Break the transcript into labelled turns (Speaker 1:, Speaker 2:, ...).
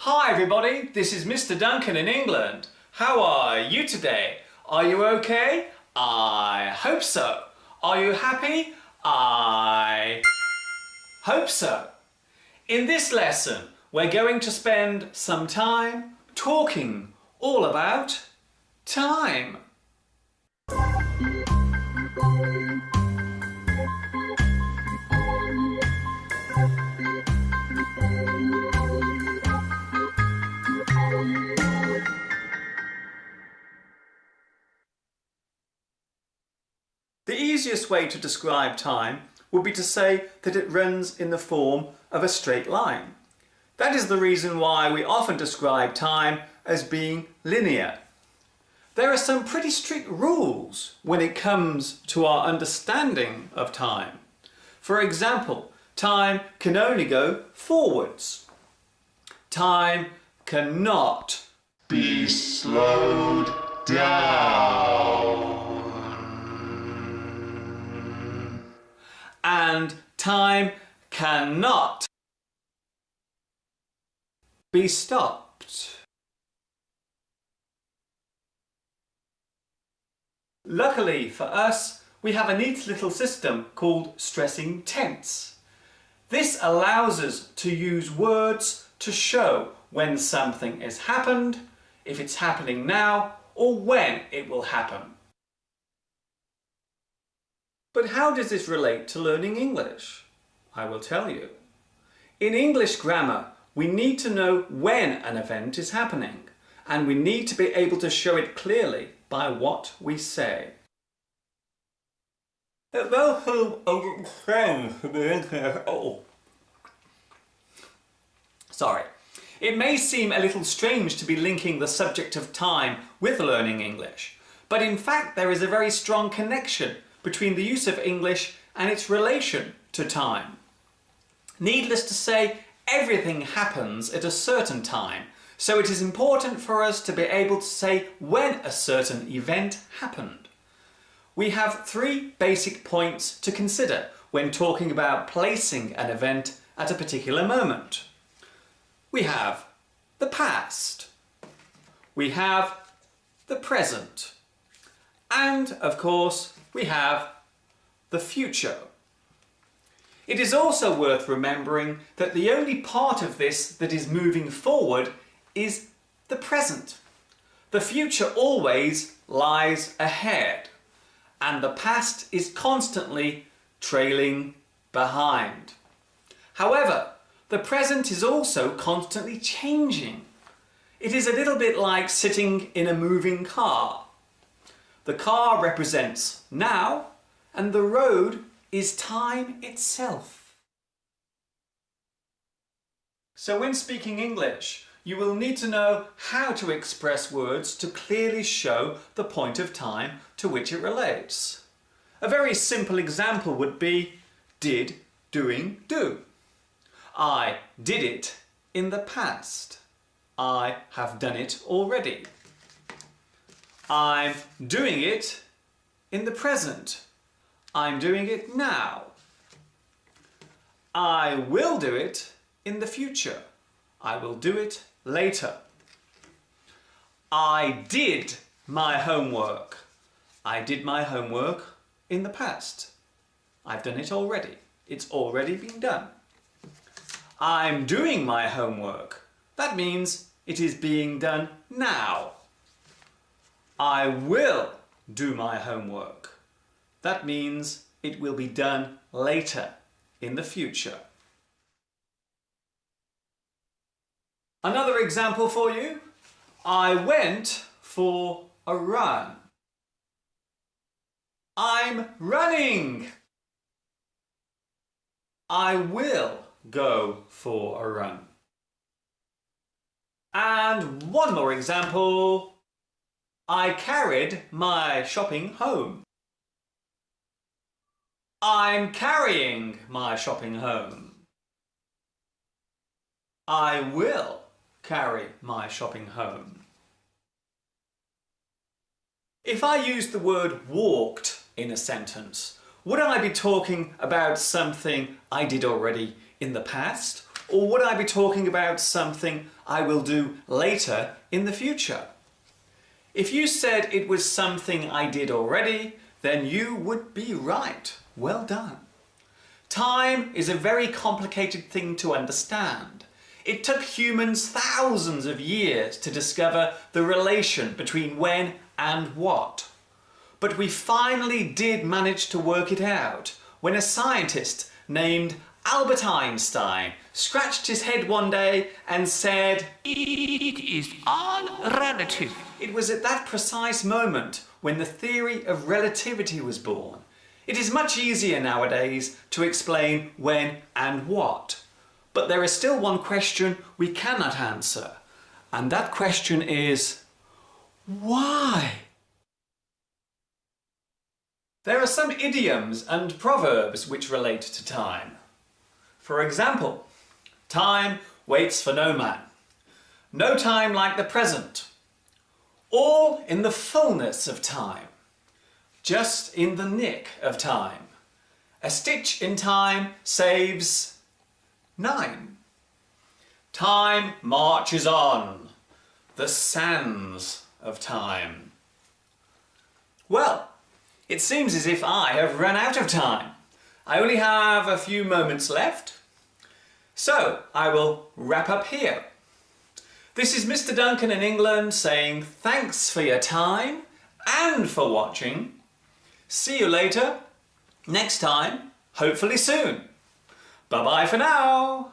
Speaker 1: Hi everybody, this is Mr. Duncan in England. How are you today? Are you okay? I hope so. Are you happy? I hope so. In this lesson, we're going to spend some time talking all about time. The easiest way to describe time would be to say that it runs in the form of a straight line. That is the reason why we often describe time as being linear. There are some pretty strict rules when it comes to our understanding of time. For example, time can only go forwards. Time cannot
Speaker 2: be slowed down.
Speaker 1: And time cannot be stopped. Luckily for us, we have a neat little system called stressing tense. This allows us to use words to show when something has happened, if it's happening now, or when it will happen. But how does this relate to learning English? I will tell you. In English grammar, we need to know when an event is happening, and we need to be able to show it clearly by what we say. Sorry. It may seem a little strange to be linking the subject of time with learning English, but in fact there is a very strong connection between the use of English and its relation to time. Needless to say, everything happens at a certain time, so it is important for us to be able to say when a certain event happened. We have three basic points to consider when talking about placing an event at a particular moment. We have the past, we have the present, and of course we have the future. It is also worth remembering that the only part of this that is moving forward is the present. The future always lies ahead, and the past is constantly trailing behind. However, the present is also constantly changing. It is a little bit like sitting in a moving car. The car represents now, and the road is time itself. So when speaking English, you will need to know how to express words to clearly show the point of time to which it relates. A very simple example would be did, doing, do. I did it in the past. I have done it already. I'm doing it in the present. I'm doing it now. I will do it in the future. I will do it later. I did my homework. I did my homework in the past. I've done it already. It's already been done. I'm doing my homework. That means it is being done now. I will do my homework. That means it will be done later, in the future. Another example for you. I went for a run. I'm running. I will go for a run. And one more example. I carried my shopping home. I'm carrying my shopping home. I will carry my shopping home. If I used the word walked in a sentence, would I be talking about something I did already in the past, Or would I be talking about something I will do later in the future? If you said it was something I did already, then you would be right. Well done. Time is a very complicated thing to understand. It took humans thousands of years to discover the relation between when and what. But we finally did manage to work it out when a scientist named Albert Einstein scratched his head one day and said,
Speaker 3: "It is all relative."
Speaker 1: It was at that precise moment when the theory of relativity was born. It is much easier nowadays to explain when and what. But there is still one question we cannot answer, and that question is, why? There are some idioms and proverbs which relate to time. For example, time waits for no man. No time like the present. All in the fullness of time. Just in the nick of time. A stitch in time saves 9. Time marches on. The sands of time. Well, it seems as if I have run out of time. I only have a few moments left, so I will wrap up here. This is Mr. Duncan in England saying thanks for your time and for watching. See you later, next time, hopefully soon. Bye-bye for now.